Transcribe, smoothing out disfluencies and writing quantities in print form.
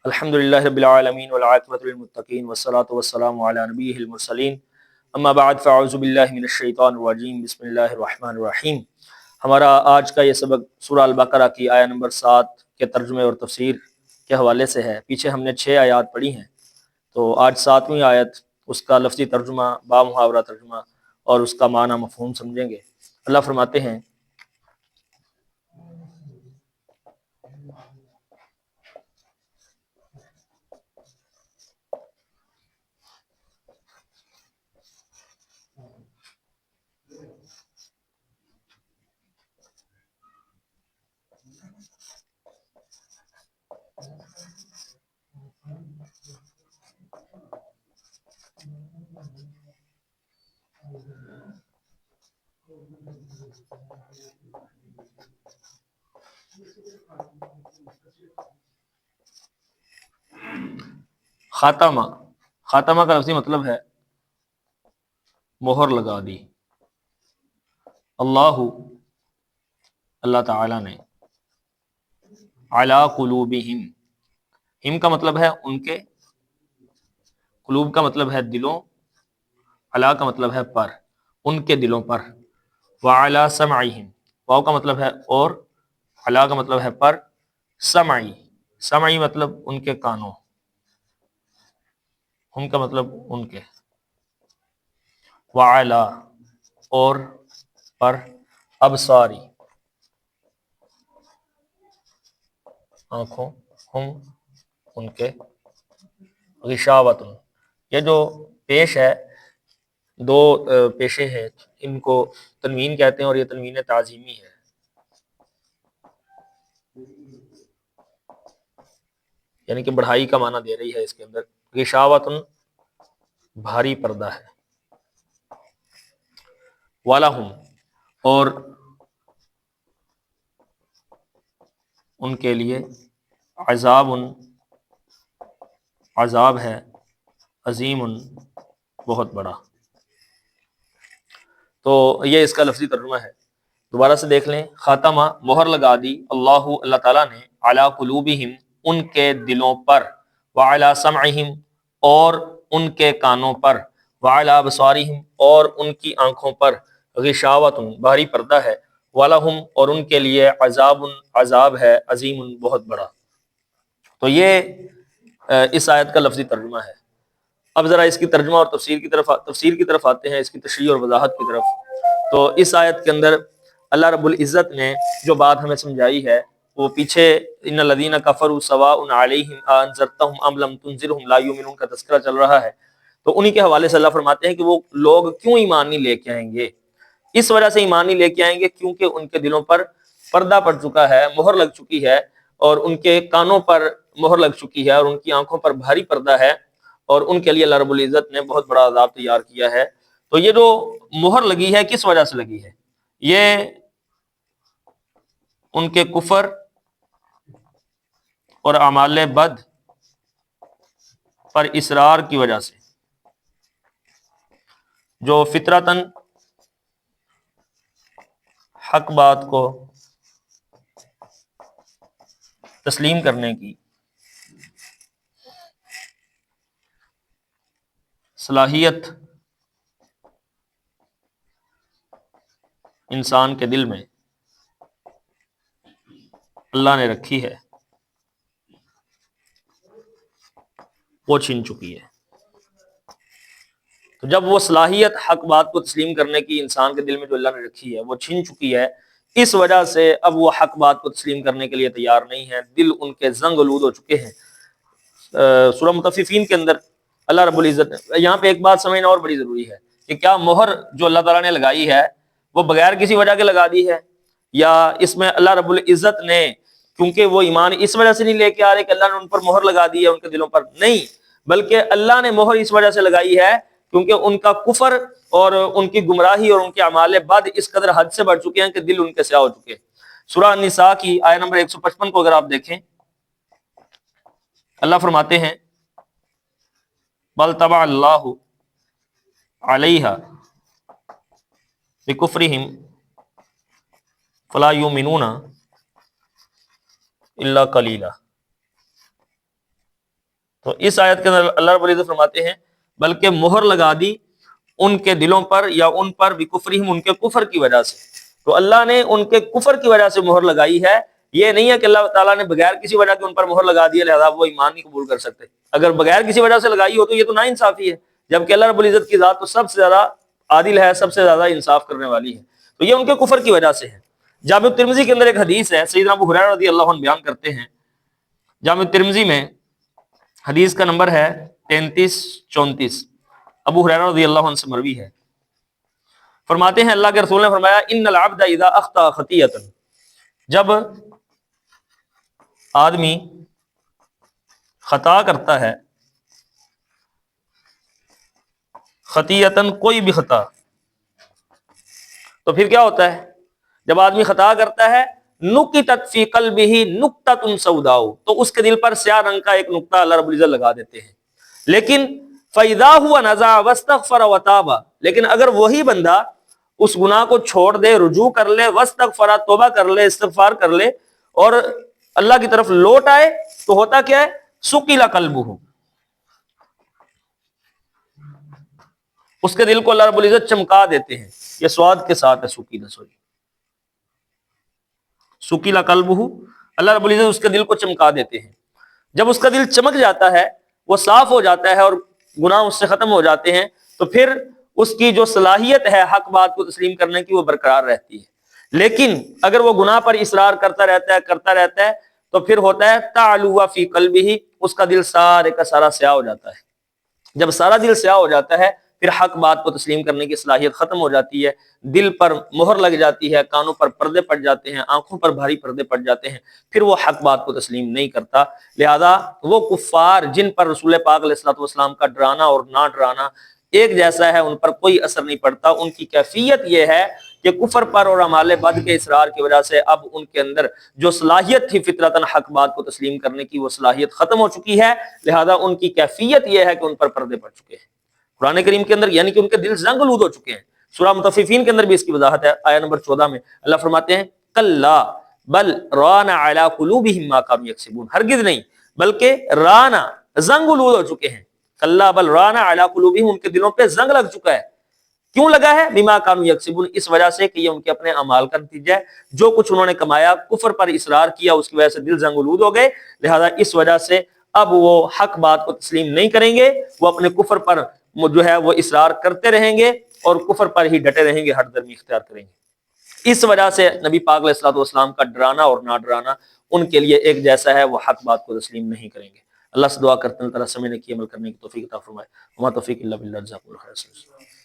الحمدللہ رب العالمین والعاقبۃ للمتقین والصلاۃ والسلام علی نبیہ المرسلین اما بعد فاعوذ باللہ من الشیطان الرجیم بسم اللہ الرحمن الرحیم۔ ہمارا آج کا یہ سبق سورہ البقرہ کی آیہ نمبر 7 کے ترجمے اور تفسیر کے حوالے سے ہے۔ پیچھے ہم نے 6 آیات پڑھی ہیں، تو آج 7ویں آیت، اس کا لفظی ترجمہ، با محاورہ ترجمہ اور اس کا معنی مفہوم سمجھیں گے۔ اللہ فرماتے ہیں خاتمہ کا لفظی مطلب ہے مہر لگا دی۔ اللہ تعالی نے علی قلوبہم، ہم کا مطلب ہے ان کے، قلوب کا مطلب ہے دلوں، علی کا مطلب ہے پر، ان کے دلوں پر، وعلی سمعہم، واو کا مطلب ہے اور، علی کا مطلب ہے پر، سمعی مطلب ان کے کانوں، ہم کا مطلب ان کے، وعلی اور پر، ابصاری آنکھوں، ہم ان کے، غشاوۃ، یہ جو پیش ہے، دو پیشے ہیں، ان کو تنوین کہتے ہیں اور یہ تنوین تعظیمی ہے۔ یعنی کہ بڑھائی کا معنی دے رہی ہے اس کے اندر۔ غشاوۃ بھاری پردہ ہے، وَلَهُمْ اور ان کے لیے، عذاب عذاب ہے، عظیم بہت بڑا۔ تو یہ اس کا لفظی ترجمہ ہے۔ دوبارہ سے دیکھ لیں، خاتمہ مہر لگا دی، اللہ تعالیٰ نے، علی قلوبہم ان کے دلوں پر، وعلی سمعہم اور ان کے کانوں پر، وعلی ابصارہم اور ان کی آنکھوں پر، غشاوۃ بھاری پردہ ہے، وَلَهُمْ اور ان کے لیے، عذاب ہے، عظیم بہت بڑا۔ تو یہ اس آیت کا لفظی ترجمہ ہے۔ اب ذرا اس کی ترجمہ اور تفسیر کی طرف آتے ہیں، اس کی تشریح اور وضاحت کی طرف۔ تو اس آیت کے اندر اللہ رب العزت نے جو بات ہمیں سمجھائی ہے، وہ پیچھے ان الذین کفروا سواء علیہم اانذرتہم ام لم تنذرہم لا یؤمنون کا تذکرہ چل رہا ہے۔ تو انہی کے حوالے سے اللہ فرماتے ہیں کہ وہ لوگ کیوں ایمان نہیں لے کے آئیں گے؟ اس وجہ سے ایمان نہیں لے کے آئیں گے کیونکہ ان کے دلوں پر پردہ پڑ چکا ہے، مہر لگ چکی ہے، اور ان کے کانوں پر مہر لگ چکی ہے، اور ان کی آنکھوں پر بھاری پردہ ہے، اور ان کے لیے اللہ رب العزت نے بہت بڑا عذاب تیار کیا ہے۔ تو یہ جو مہر لگی ہے، کس وجہ سے لگی ہے؟ یہ ان کے کفر اور اعمال بد پر اصرار کی وجہ سے، جو فطرتاً حق بات کو تسلیم کرنے کی صلاحیت انسان کے دل میں اللہ نے رکھی ہے، وہ چھن چکی ہے۔ تو جب وہ صلاحیت حق بات کو تسلیم کرنے کی انسان کے دل میں جو اللہ نے رکھی ہے وہ چھن چکی ہے، اس وجہ سے اب وہ حق بات کو تسلیم کرنے کے لیے تیار نہیں ہے، دل ان کے زنگ آلود ہو چکے ہیں۔ سورہ مطففین کے اندر اللہ رب العزت، یہاں پہ ایک بات سمجھنا اور بڑی ضروری ہے کہ کیا مہر جو اللہ تعالیٰ نے لگائی ہے وہ بغیر کسی وجہ کے لگا دی ہے، یا اس میں اللہ رب العزت نے کیونکہ وہ ایمان اس وجہ سے نہیں لے کے آ رہے کہ اللہ نے ان پر مہر لگا دی ہے ان کے دلوں پر؟ نہیں، بلکہ اللہ نے مہر اس وجہ سے لگائی ہے کیونکہ ان کا کفر اور ان کی گمراہی اور ان کے اعمال بد اس قدر حد سے بڑھ چکے ہیں کہ دل ان کے سیاہ ہو چکے ہیں۔ سورہ النساء کی آیہ نمبر 155 کو اگر آپ دیکھیں، اللہ فرماتے ہیں بل طبع اللہ علیہا بکفرہم فلا یؤمنون الا قلیلا۔ تو اس آیت کے اندر اللہ رب العزت فرماتے ہیں بلکہ مہر لگا دی ان کے دلوں پر یا ان پر بکفرہم، ان کے کفر کی وجہ سے. تو اللہ نے ان کے کفر کی وجہ سے مہر لگائی ہے. یہ نہیں ہے کہ اللہ تعالیٰ نے بغیر کسی وجہ کے ان پر مہر لگا دی لہذا وہ ایمان نہیں قبول کر سکتے. اگر بغیر کسی وجہ سے لگائی ہو تو یہ تو ناانصافی ہے، جبکہ اللہ رب العزت کی ذات تو سب سے زیادہ عادل ہے، سب سے زیادہ انصاف کرنے والی ہے. تو یہ ان کے کفر کی وجہ سے ہے. جامع ترمذی کے اندر ایک حدیث ہے، سیدنا ابو ہریرہ رضی اللہ عنہ بیان کرتے ہیں، جامع ترمذی میں حدیث کا نمبر ہے 3334، ابو ہریرہ رضی اللہ عنہ سے مروی ہے. فرماتے ہیں اللہ کے رسول نے فرمایا ان العبد اذا اخطا خطیۃ، جب آدمی خطا کرتا ہے، خطیۃً کوئی بھی خطا، تو پھر کیا ہوتا ہے؟ جب آدمی خطا کرتا ہے نکتت فی قلبہ نکتۃ سوداء، تو اس کے دل پر سیاہ رنگ کا ایک نقطہ اللہ رب العزت لگا دیتے ہیں. لیکن فَإِذَا هُوَ نَزَعَ وَاسْتَغْفَرَ وَتَابَ، لیکن اگر وہی بندہ اس گناہ کو چھوڑ دے، رجوع کر لے، واستغفر، توبہ کر لے، استغفار کر لے اور اللہ کی طرف لوٹ آئے، تو ہوتا کیا ہے؟ سُقِلَ قَلْبُهُ، اس کے دل کو اللہ رب العزت چمکا دیتے ہیں. یہ سواد کے ساتھ ہے سُقِلَ قَلْبُهُ، اللہ رب العزت اس کے دل کو چمکا دیتے ہیں. جب اس کا دل چمک جاتا ہے، وہ صاف ہو جاتا ہے اور گناہ اس سے ختم ہو جاتے ہیں، تو پھر اس کی جو صلاحیت ہے حق بات کو تسلیم کرنے کی وہ برقرار رہتی ہے. لیکن اگر وہ گناہ پر اصرار کرتا رہتا ہے تو پھر ہوتا ہے تعلو فی قلبہ، اس کا دل سارے کا سارا سیاہ ہو جاتا ہے. جب سارا دل سیاہ ہو جاتا ہے پھر حق بات کو تسلیم کرنے کی صلاحیت ختم ہو جاتی ہے، دل پر مہر لگ جاتی ہے، کانوں پر پردے پڑ جاتے ہیں، آنکھوں پر بھاری پردے پڑ جاتے ہیں، پھر وہ حق بات کو تسلیم نہیں کرتا. لہذا وہ کفار جن پر رسول پاک علیہ الصلوۃ والسلام کا ڈرانا اور نہ ڈرانا ایک جیسا ہے، ان پر کوئی اثر نہیں پڑتا. ان کی کیفیت یہ ہے کہ کفر پر اور اعمال بد کے اصرار کی وجہ سے اب ان کے اندر جو صلاحیت تھی فطرتاً حق بات کو تسلیم کرنے کی، وہ صلاحیت ختم ہو چکی ہے. لہذا ان کی کیفیت یہ ہے کہ ان پر پردے پڑ چکے ہیں قرآن کریم کے اندر، یعنی کہ ان کے دل زنگ آلود ہو چکے ہیں. سورہ مطففین کے اندر بھی اس کی وضاحت ہے، آیت نمبر 14 میں اللہ فرماتے ہیں کلا بل ران علی قلوبہم ما کانوا یکسبون، ہرگز نہیں بلکہ رانا زنگ آلود ہو چکے ہیں. کلا بل ران علی قلوبہم، ان کے دلوں پہ زنگ لگ چکا ہے. کیوں لگا ہے؟ بما کانوا یکسبون، اس وجہ سے کہ یہ ان کے اپنے اعمال کا نتیجہ ہے. جو کچھ انہوں نے کمایا، کفر پر اصرار کیا، اس کی وجہ سے دل زنگ آلود ہو گئے. لہذا اس وجہ سے اب وہ حق بات کو تسلیم نہیں کریں گے، وہ اپنے کفر پر جو ہے وہ اصرار کرتے رہیں گے اور کفر پر ہی ڈٹے رہیں گے، ہر درمی اختیار کریں گے. اس وجہ سے نبی پاک علیہ الصلوۃ والسلام کا ڈرانا اور نہ ڈرانا ان کے لیے ایک جیسا ہے، وہ حق بات کو تسلیم نہیں کریں گے. اللہ سے دعا کرتے ہیں اللہ تعالیٰ سمجھنے کی عمل کرنے کی توفیق عطا فرمائے. وما توفیق الا باللہ. جزاکم اللہ خیر.